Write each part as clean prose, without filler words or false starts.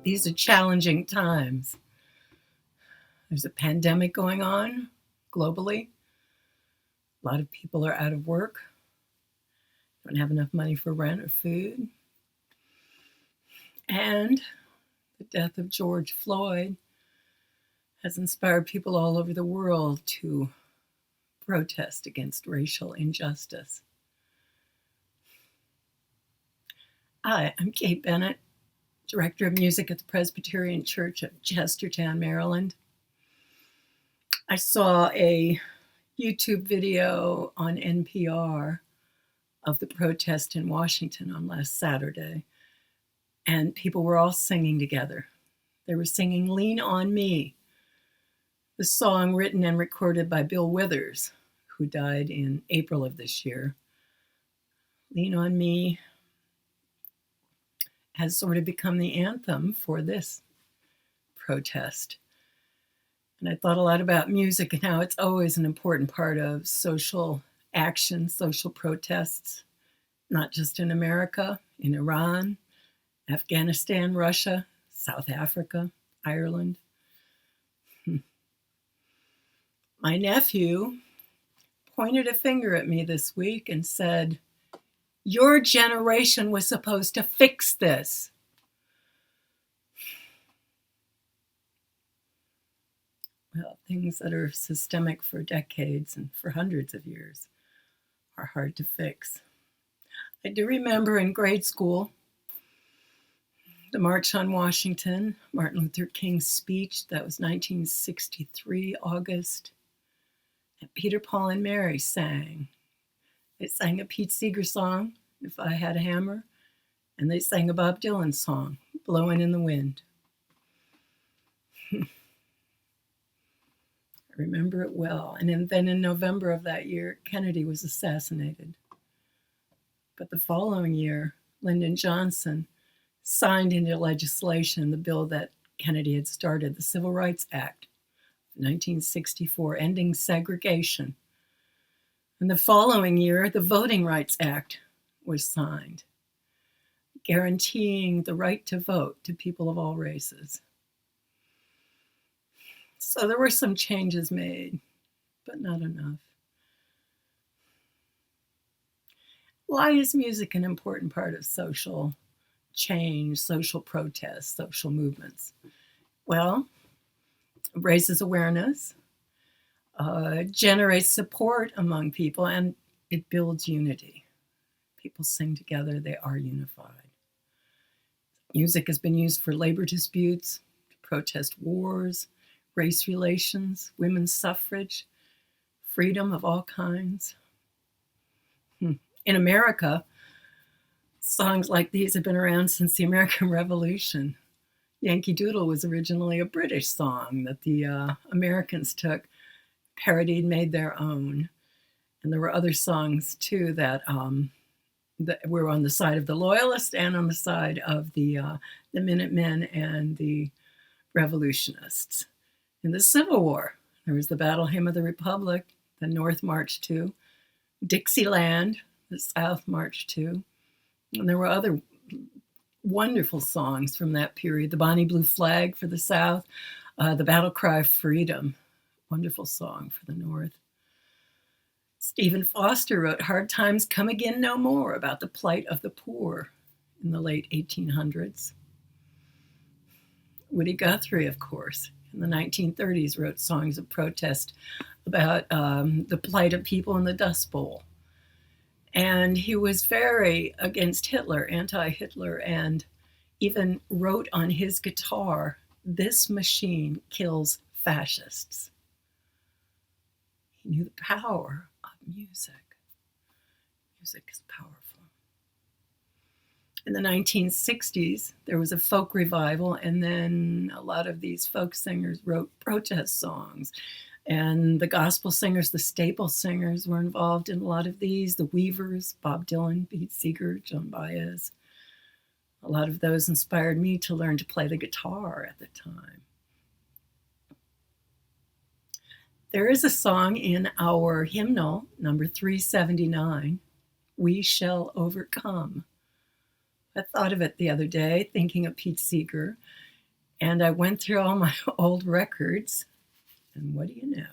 These are challenging times. There's a pandemic going on globally. A lot of people are out of work, don't have enough money for rent or food. And the death of George Floyd has inspired people all over the world to protest against racial injustice. Hi, I'm Kate Bennett, Director of Music at the Presbyterian Church of Chestertown, Maryland. I saw a YouTube video on NPR of the protest in Washington on last Saturday, and people were all singing together. They were singing "Lean on Me," the song written and recorded by Bill Withers, who died in April of this year. "Lean on Me" has sort of become the anthem for this protest. And I thought a lot about music and how it's always an important part of social action, social protests, not just in America, in Iran, Afghanistan, Russia, South Africa, Ireland. My nephew pointed a finger at me this week and said, "Your generation was supposed to fix this." Well, things that are systemic for decades and for hundreds of years are hard to fix. I do remember in grade school, the March on Washington, Martin Luther King's speech. That was 1963, August. And Peter, Paul, and Mary sang. They sang a Pete Seeger song, "If I Had a Hammer," and they sang a Bob Dylan song, "Blowing in the Wind." I remember it well. And then in November of that year, Kennedy was assassinated. But the following year, Lyndon Johnson signed into legislation the bill that Kennedy had started, the Civil Rights Act of 1964, ending segregation. And the following year, the Voting Rights Act was signed, guaranteeing the right to vote to people of all races. So there were some changes made, but not enough. Why is music an important part of social change, social protests, social movements? Well, it raises awareness, generates support among people, and it builds unity. People sing together, they are unified. Music has been used for labor disputes, to protest wars, race relations, women's suffrage, freedom of all kinds. In America, songs like these have been around since the American Revolution. Yankee Doodle was originally a British song that the Americans took, parodied, made their own. And there were other songs too that were on the side of the Loyalists and on the side of the Minutemen and the Revolutionists. In the Civil War, there was the Battle Hymn of the Republic, the North marched to, Dixieland, the South marched to, and there were other wonderful songs from that period. The Bonnie Blue Flag for the South, the Battle Cry of Freedom, wonderful song for the North. Stephen Foster wrote "Hard Times Come Again No More" about the plight of the poor in the late 1800s. Woody Guthrie, of course, in the 1930s wrote songs of protest about the plight of people in the Dust Bowl. And he was very against Hitler, anti-Hitler, and even wrote on his guitar, "This machine kills fascists." He knew the power of music. Music is powerful. In the 1960s, there was a folk revival, and then a lot of these folk singers wrote protest songs. And the gospel singers, the staple singers, were involved in a lot of these. The Weavers, Bob Dylan, Pete Seeger, Joan Baez. A lot of those inspired me to learn to play the guitar at the time. There is a song in our hymnal, number 379, "We Shall Overcome." I thought of it the other day, thinking of Pete Seeger And I went through all my old records, and what do you know?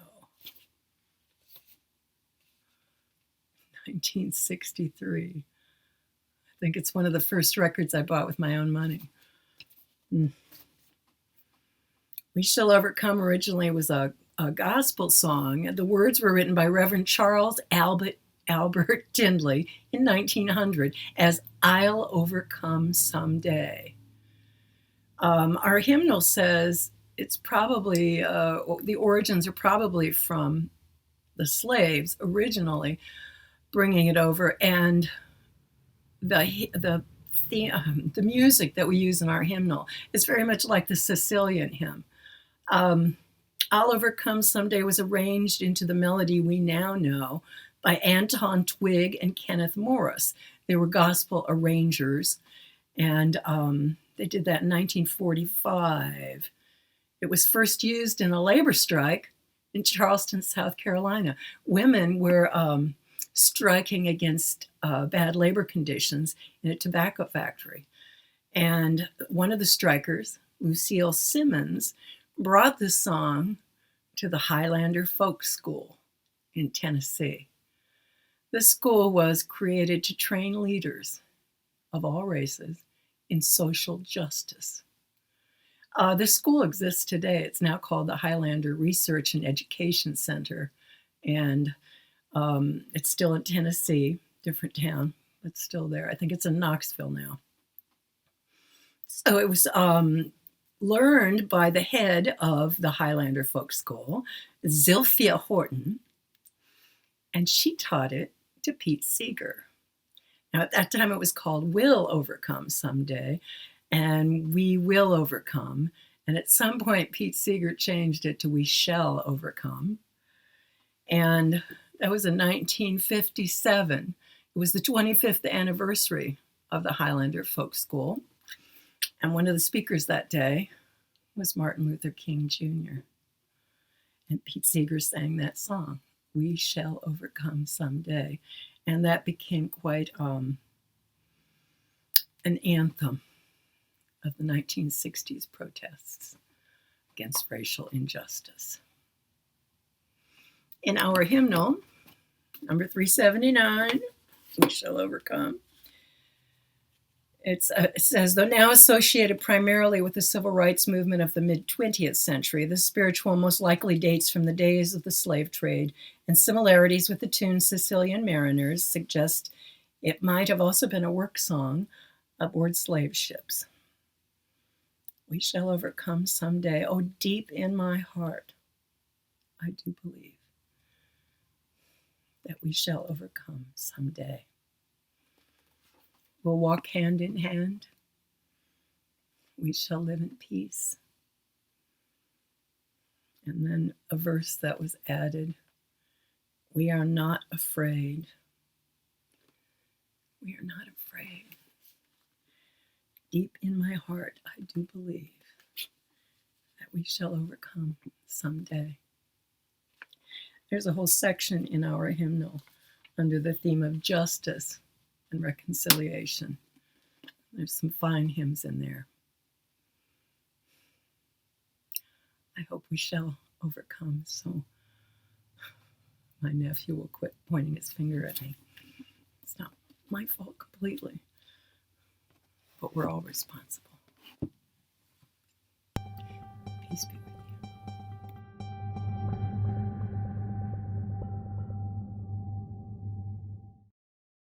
1963. I think it's one of the first records I bought with my own money. We Shall Overcome originally was a gospel song. The words were written by Reverend Charles Albert Tindley in 1900 as I'll Overcome Someday. Our hymnal says it's probably, the origins are probably from the slaves originally bringing it over, and the music that we use in our hymnal is very much like the Sicilian hymn. I'll Overcome Someday was arranged into the melody we now know by Anton Twigg and Kenneth Morris. They were gospel arrangers, and they did that in 1945. It was first used in a labor strike in Charleston, South Carolina. Women were striking against bad labor conditions in a tobacco factory. And one of the strikers, Lucille Simmons, brought this song to the Highlander Folk School in Tennessee. This school was created to train leaders of all races in social justice. This school exists today. It's now called the Highlander Research and Education Center, and it's still in Tennessee, different town, but still there. I think it's in Knoxville now. So it was learned by the head of the Highlander Folk School, Zilphia Horton, and she taught it to Pete Seeger. Now, at that time, it was called We'll Overcome Someday, and We Will Overcome. And at some point, Pete Seeger changed it to We Shall Overcome. And that was in 1957. It was the 25th anniversary of the Highlander Folk School. And one of the speakers that day was Martin Luther King Jr. And Pete Seeger sang that song, We Shall Overcome Someday. And that became quite an anthem of the 1960s protests against racial injustice. In our hymnal, number 379, We Shall Overcome, it says, though now associated primarily with the civil rights movement of the mid-20th century, this spiritual most likely dates from the days of the slave trade, and similarities with the tune Sicilian Mariners suggest it might have also been a work song aboard slave ships. We shall overcome someday. Oh, deep in my heart, I do believe that we shall overcome someday. We'll walk hand in hand. We shall live in peace. And then a verse that was added, we are not afraid. We are not afraid. Deep in my heart, I do believe that we shall overcome someday. There's a whole section in our hymnal under the theme of justice and reconciliation. There's some fine hymns in there. I hope we shall overcome, so my nephew will quit pointing his finger at me. It's not my fault completely, but we're all responsible.